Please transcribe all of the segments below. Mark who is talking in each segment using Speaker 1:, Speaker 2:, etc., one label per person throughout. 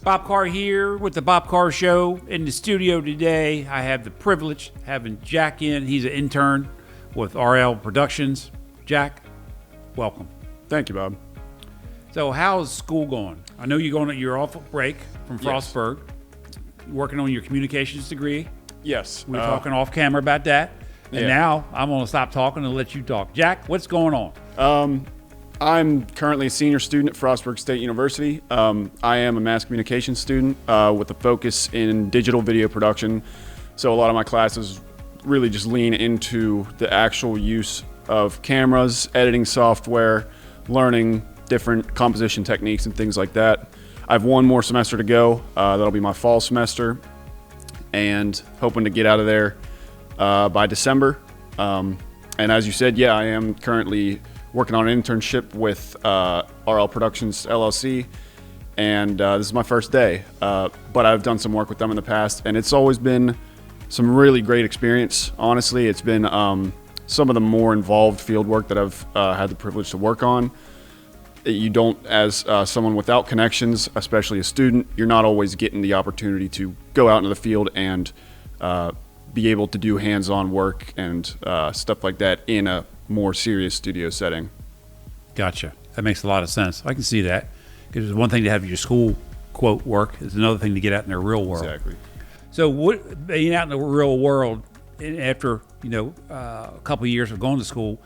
Speaker 1: Bob Carr here with the Bob Carr Show. In the studio today, I have the privilege of having Jack in. He's an intern with RL Productions. Jack, welcome.
Speaker 2: Thank you, Bob.
Speaker 1: So how's school going? I know you're off break from Frostburg. You're working on your communications degree.
Speaker 2: Yes.
Speaker 1: We were talking off camera about that. And now I'm going to stop talking and let you talk. Jack, what's going on?
Speaker 2: I'm currently a senior student at Frostburg State University. I am a mass communications student with a focus in digital video production. So a lot of my classes really just lean into the actual use of cameras, editing software, learning different composition techniques and things like that. I have one more semester to go. That'll be my fall semester, and hoping to get out of there by December. And as you said, I am currently working on an internship with RL Productions LLC, and this is my first day. But I've done some work with them in the past, and it's always been some really great experience. Honestly, it's been some of the more involved field work that I've had the privilege to work on. You don't, as someone without connections, especially a student, you're not always getting the opportunity to go out into the field and be able to do hands-on work and stuff like that in a more serious studio setting.
Speaker 1: Gotcha. That makes a lot of sense. I can see that. Because it's one thing to have your school quote work. It's another thing to get out in the real world.
Speaker 2: Exactly.
Speaker 1: So being out in the real world after a couple of years of going to school,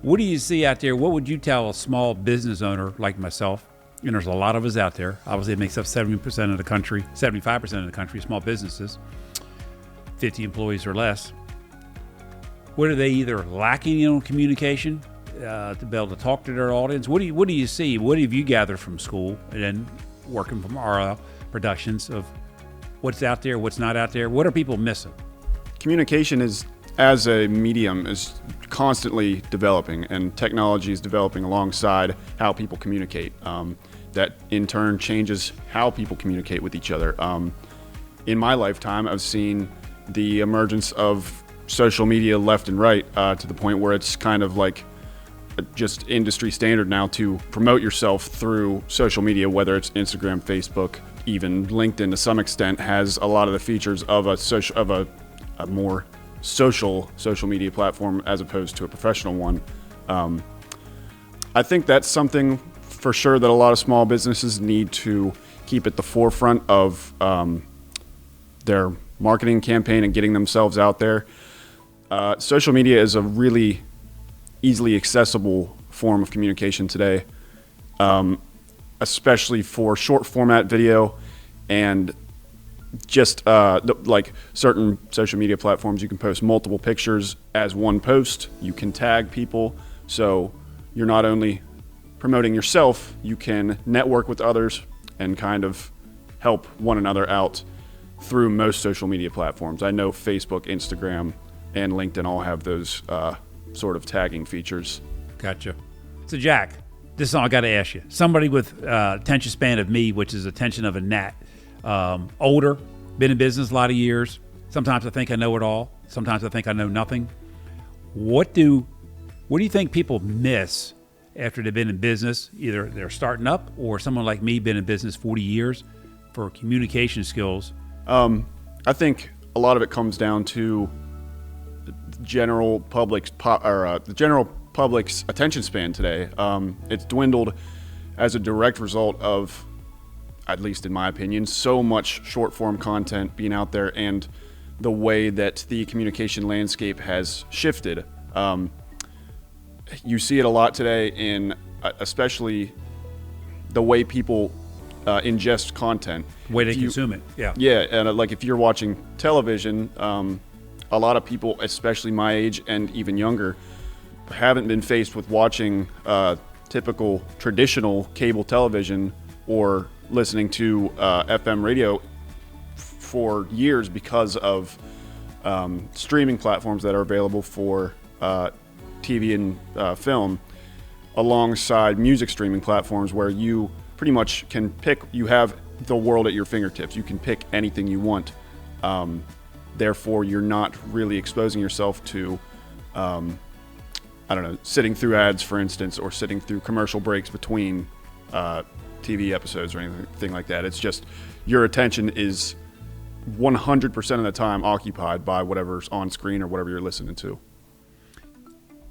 Speaker 1: what do you see out there? What would you tell a small business owner like myself? And there's a lot of us out there. Obviously, it makes up 70% of the country, 75% of the country, small businesses, 50 employees or less. What are they either lacking in communication to be able to talk to their audience? What do you see? What have you gathered from school and then working from RL Productions of what's out there, what's not out there? What are people missing?
Speaker 2: Communication as a medium is constantly developing, and technology is developing alongside how people communicate. That in turn changes how people communicate with each other. In my lifetime, I've seen the emergence of social media left and right to the point where it's kind of like just industry standard now to promote yourself through social media, whether it's Instagram, Facebook, even LinkedIn to some extent has a lot of the features of a more social media platform as opposed to a professional one. I think that's something for sure that a lot of small businesses need to keep at the forefront of their marketing campaign and getting themselves out there. Social media is a really easily accessible form of communication today, especially for short format video and just like certain social media platforms. You can post multiple pictures as one post. You can tag people, so you're not only promoting yourself, you can network with others and kind of help one another out through most social media platforms. I know Facebook, Instagram, and LinkedIn all have those sort of tagging features.
Speaker 1: Gotcha. So Jack, this is all I got to ask you. Somebody with attention span of me, which is attention of a gnat, older, been in business a lot of years. Sometimes I think I know it all. Sometimes I think I know nothing. What do you think people miss after they've been in business? Either they're starting up or someone like me been in business 40 years for communication skills.
Speaker 2: I think a lot of it comes down to the general public's attention span today. It's dwindled as a direct result of, at least in my opinion, so much short form content being out there and the way that the communication landscape has shifted. You see it a lot today in especially the way people ingest content.
Speaker 1: The way they consume it, yeah.
Speaker 2: Yeah, and like if you're watching television, a lot of people, especially my age and even younger, haven't been faced with watching typical traditional cable television or listening to FM radio for years because of streaming platforms that are available for TV and film, alongside music streaming platforms where you pretty much can pick, you have the world at your fingertips. You can pick anything you want. Therefore, you're not really exposing yourself to, sitting through ads, for instance, or sitting through commercial breaks between TV episodes or anything like that. It's just your attention is 100% of the time occupied by whatever's on screen or whatever you're listening to.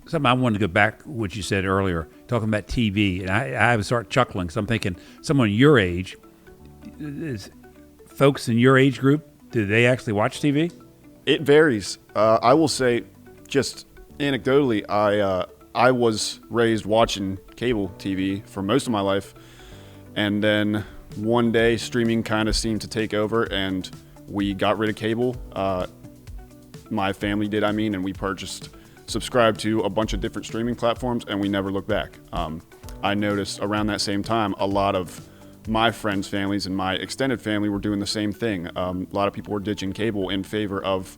Speaker 1: Something I wanted to go back to what you said earlier, talking about TV, and I would start chuckling. So I'm thinking, someone your age, is folks in your age group, do they actually watch TV?
Speaker 2: It varies. I will say, just anecdotally, I was raised watching cable TV for most of my life, and then one day streaming kind of seemed to take over, and we got rid of cable. My family did, and we subscribed to a bunch of different streaming platforms, and we never looked back. I noticed around that same time, a lot of my friends' families and my extended family were doing the same thing. A lot of people were ditching cable in favor of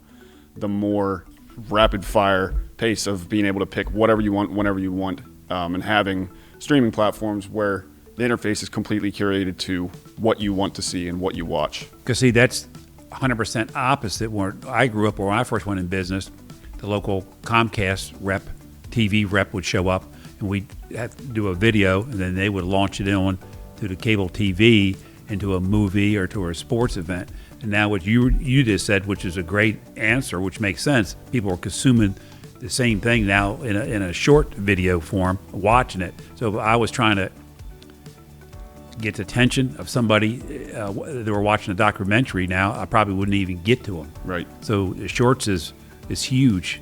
Speaker 2: the more rapid fire pace of being able to pick whatever you want, whenever you want, and having streaming platforms where the interface is completely curated to what you want to see and what you watch.
Speaker 1: Because see, that's 100% opposite where I grew up. When I first went in business, the local Comcast rep, TV rep would show up, and we'd have to do a video, and then they would launch it on to the cable TV into a movie or to a sports event. And now what you just said, which is a great answer, which makes sense, people are consuming the same thing now in a short video form, watching it. So if I was trying to get the attention of somebody they were watching a documentary now, I probably wouldn't even get to them.
Speaker 2: Right.
Speaker 1: So the shorts is huge,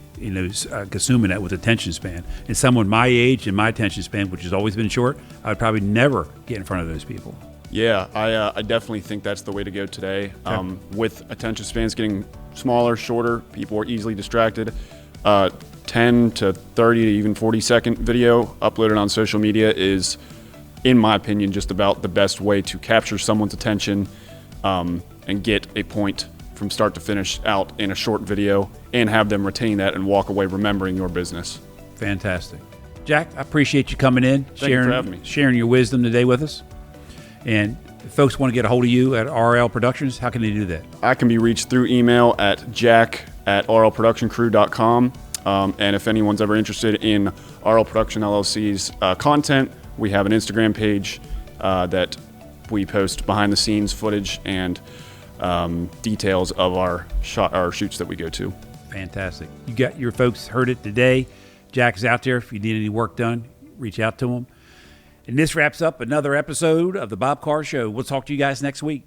Speaker 1: consuming that with attention span. And someone my age and my attention span, which has always been short, I would probably never get in front of those people.
Speaker 2: Yeah, I definitely think that's the way to go today. With attention spans getting smaller, shorter, people are easily distracted. 10 to 30 to even 40-second video uploaded on social media is, in my opinion, just about the best way to capture someone's attention and get a point from start to finish out in a short video and have them retain that and walk away remembering your business.
Speaker 1: Fantastic. Jack, I appreciate you coming in,
Speaker 2: Thank you for having me.
Speaker 1: Sharing your wisdom today with us. And if folks want to get a hold of you at RL Productions, how can they do that?
Speaker 2: I can be reached through email at jack@rlproductioncrew.com. And if anyone's ever interested in RL Production LLC's content, we have an Instagram page that we post behind-the-scenes footage and details of our shoots that we go to.
Speaker 1: Fantastic. You got your folks heard it today. Jack's out there. If you need any work done, reach out to him. And this wraps up another episode of the Bob Carr Show. We'll talk to you guys next week.